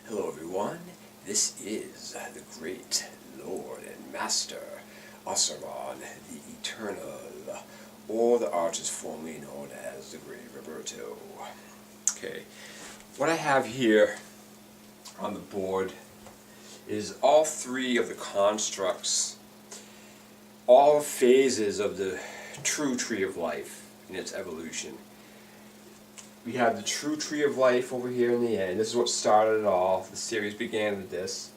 Hello everyone, this is the great Lord and Master Osaron, the Eternal, or the artist formerly known as the Great Roberto. Okay, what I have here on the board is all three of the constructs, all phases of the true tree of life in its evolution. We have the true tree of life over here in the end. This is what started it all. The series began with this.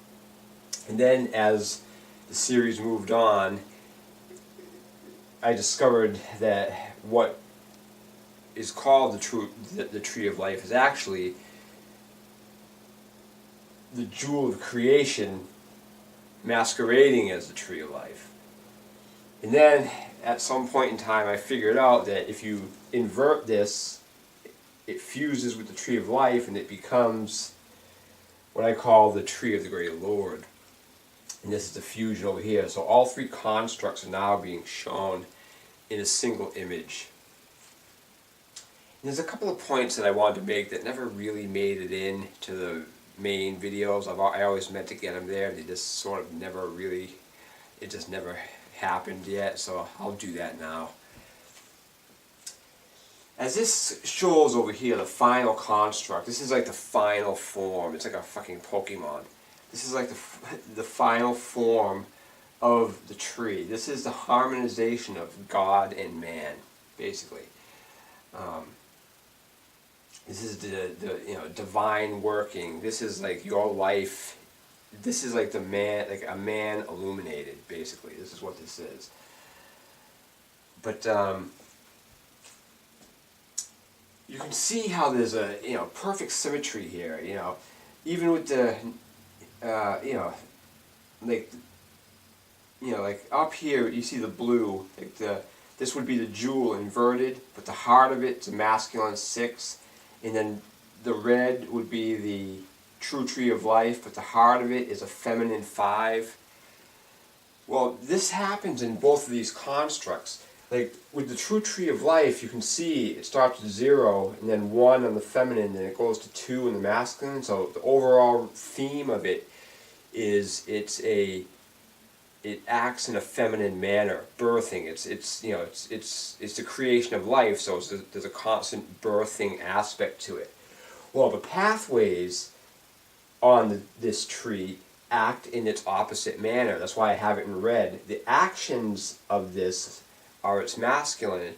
And then as the series moved on, I discovered that what is called the tree of life is actually the jewel of creation masquerading as the tree of life. And then at some point in time I figured out that if you invert this, it fuses with the tree of life and it becomes what I call the tree of the great Lord. And this is the fusion over here. So all three constructs are now being shown in a single image. And there's a couple of points that I wanted to make that never really made it into the main videos. I always meant to get them there. They just sort of never really, it just never happened yet. So I'll do that now. As this shows over here, the final construct, this is like the final form. It's like a fucking Pokemon. This is like the final form of the tree. This is the harmonization of God and man, basically. This is the divine working. This is like your life. This is like the man, like a man illuminated, basically. This is what this is. But you can see how there's a perfect symmetry here. Even with the like up here you see the blue. Like this would be the jewel inverted, but the heart of it's a masculine 6, and then the red would be the true tree of life, but the heart of it is a feminine 5. Well, this happens in both of these constructs. Like with the true tree of life, you can see it starts with 0 and then 1 on the feminine, then it goes to 2 in the masculine. So the overall theme of it is it acts in a feminine manner, birthing. It's the creation of life, so there's a constant birthing aspect to it. Well, the pathways on this tree act in its opposite manner. That's why I have it in red. The actions of this are its masculine.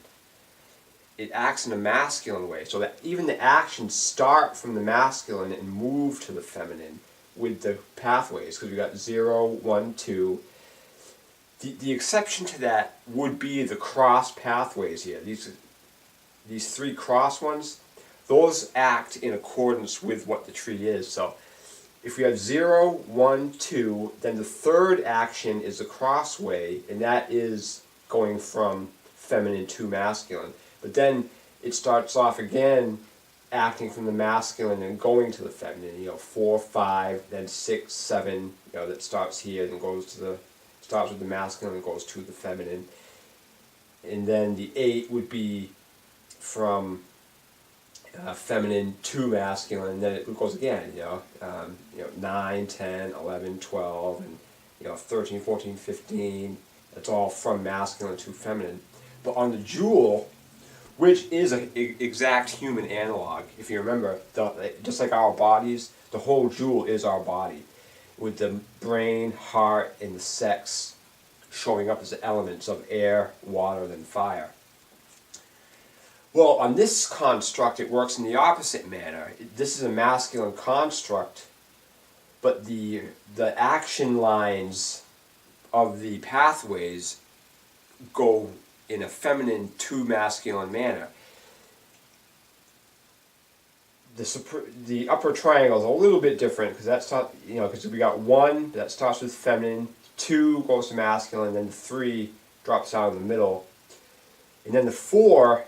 It acts in a masculine way, so that even the actions start from the masculine and move to the feminine with the pathways, because we got 0, 1, 2. The exception to that would be the cross pathways here. These 3 cross ones, those act in accordance with what the tree is. So if we have 0, 1, 2, then the third action is the crossway, and that is going from feminine to masculine. But then it starts off again acting from the masculine and going to the feminine. 4, 5, then 6, 7. That starts here and starts with the masculine and goes to the feminine. And then the 8 would be from feminine to masculine, and then it goes again. 9, 10, 11, 12, and 13, 14, 15. It's all from masculine to feminine. But on the jewel, which is an exact human analog, if you remember, just like our bodies, the whole jewel is our body, with the brain, heart, and the sex showing up as the elements of air, water, and fire. Well, on this construct, it works in the opposite manner. This is a masculine construct, but the action lines of the pathways go in a feminine to masculine manner. The upper triangle is a little bit different because that's because we got 1 that starts with feminine, 2 goes to masculine, then the 3 drops down in the middle, and then the 4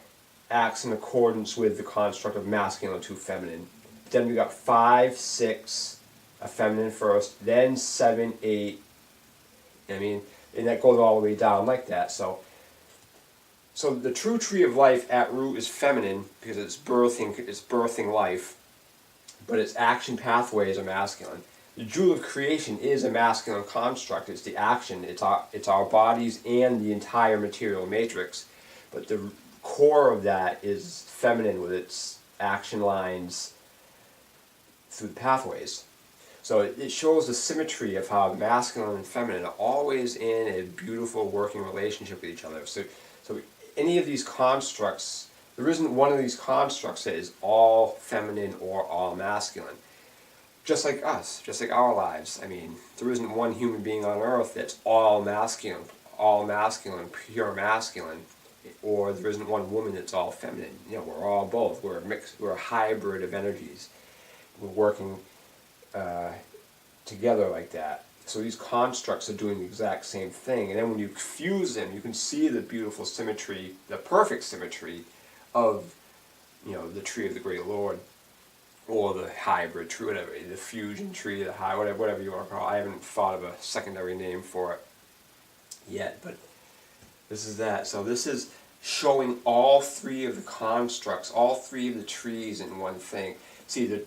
acts in accordance with the construct of masculine to feminine. Then we got 5, 6, a feminine first, then 7, 8. And that goes all the way down like that. So the true tree of life at root is feminine because it's birthing life. but its action pathways are masculine. The jewel of creation is a masculine construct. It's the action. It's our bodies and the entire material matrix. But the core of that is feminine with its action lines through the pathways. So it shows the symmetry of how masculine and feminine are always in a beautiful working relationship with each other. So any of these constructs, there isn't one of these constructs that is all feminine or all masculine. Just like us, just like our lives. I mean, there isn't one human being on earth that's all masculine, pure masculine, or there isn't one woman that's all feminine. You know, we're all both. We're a mix. We're a hybrid of energies. We're working together like that. So these constructs are doing the exact same thing. And then when you fuse them, you can see the beautiful symmetry, the perfect symmetry of, you know, the tree of the Great Lord, or the hybrid tree, whatever, the fusion tree, the high, whatever you want to call it. I haven't thought of a secondary name for it yet, but this is that. So this is showing all three of the constructs, all three of the trees in one thing. See, the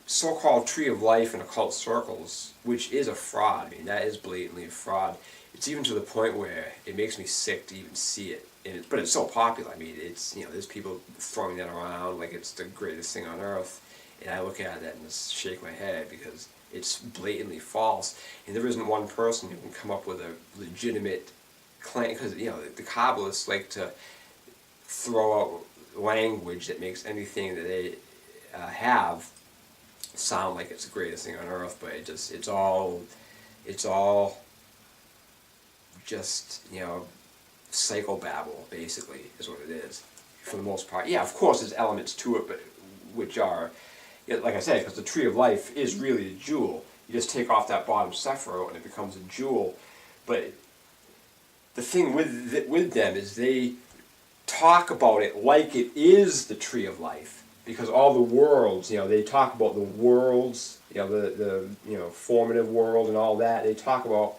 so-called tree of life in occult circles, which is a fraud. I mean, that is blatantly a fraud. It's even to the point where it makes me sick to even see it. But it's so popular. I mean, it's, you know, there's people throwing that around like it's the greatest thing on earth. And I look at that and just shake my head because it's blatantly false. And there isn't one person who can come up with a legitimate claim, because, you know, the Kabbalists like to throw out language that makes anything that they have sound like it's the greatest thing on earth, but it's all just, you know, psychobabble, basically, is what it is, for the most part. Yeah, of course there's elements to it, but which are, like I said, because the tree of life is really the jewel. You just take off that bottom sephiroth and it becomes a jewel. But the thing with them is they talk about it like it is the tree of life, because all the worlds, you know, they talk about the worlds, you know, the you know, formative world and all that. They talk about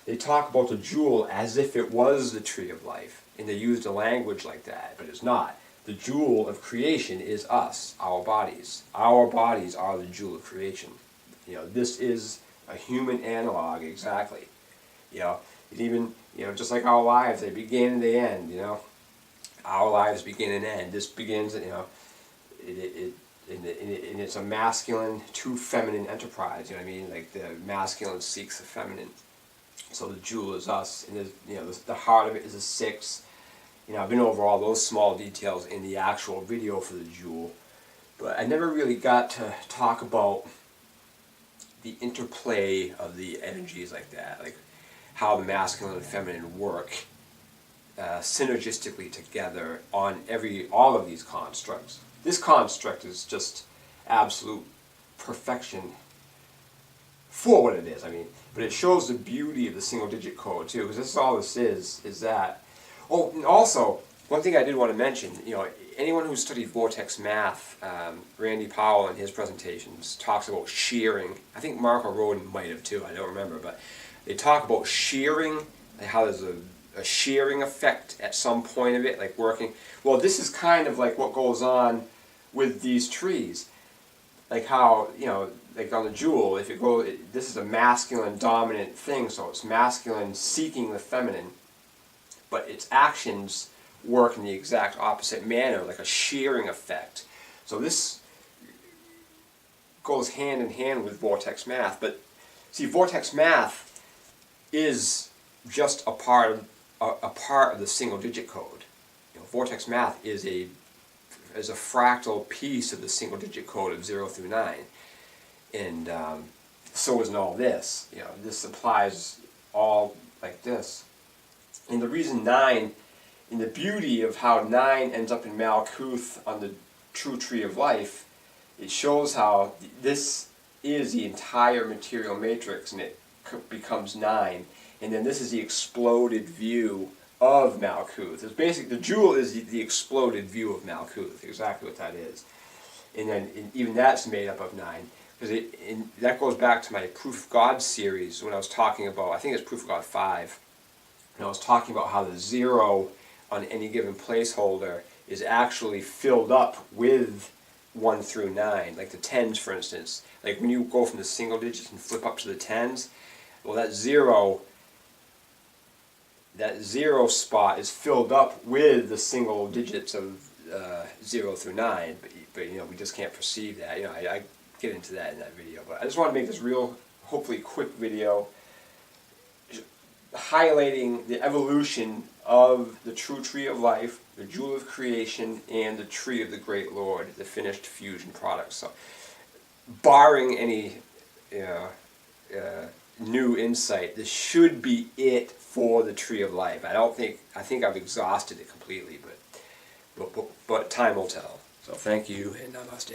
the jewel as if it was the tree of life, and they use the language like that, but it's not. The jewel of creation is us, our bodies. Our bodies are the jewel of creation. You know, this is a human analog, exactly. You know, it even, you know, just like our lives, they begin and they end, you know. Our lives begin and end. This begins, you know, and it's a masculine to feminine enterprise, you know what I mean? Like the masculine seeks the feminine. So the jewel is us, and you know, the heart of it is a 6. You know, I've been over all those small details in the actual video for the jewel, but I never really got to talk about the interplay of the energies like that, like how the masculine and feminine work synergistically together on all of these constructs. This construct is just absolute perfection for what it is, I mean, but it shows the beauty of the single digit code too, because this is all this is that. Oh, and also, one thing I did want to mention, you know, anyone who's studied vortex math, Randy Powell in his presentations talks about shearing. I think Marco Rodin might have too, I don't remember, but they talk about shearing, like how there's a shearing effect at some point of it, like working. Well, this is kind of like what goes on with these trees. Like how, you know, like on the jewel, if you go, this is a masculine dominant thing, so it's masculine seeking the feminine, but its actions work in the exact opposite manner, like a shearing effect. So this goes hand in hand with vortex math. But see, vortex math is just a part of the single digit code. You know, vortex math is a fractal piece of the single digit code of 0 through 9, and so isn't all this. You know, this applies all like this. And the reason 9, and the beauty of how 9 ends up in Malkuth on the true tree of life, it shows how this is the entire material matrix, and it becomes 9. And then this is the exploded view of Malkuth. It's basically, the jewel is the exploded view of Malkuth, exactly what that is. And then even that's made up of 9. Because that goes back to my Proof of God series when I was talking about, I think it's Proof of God 5. And I was talking about how the 0 on any given placeholder is actually filled up with 1 through 9, like the tens, for instance. Like when you go from the single digits and flip up to the tens, well, that zero spot is filled up with the single digits of 0 through 9, but you know, we just can't perceive that. You know, I get into that in that video, but I just want to make this real, hopefully quick video highlighting the evolution of the true tree of life, the jewel of creation, and the tree of the great Lord, the finished fusion product. So, barring any new insight, this should be it for the tree of life. I think I've exhausted it completely, but time will tell. So thank you and namaste.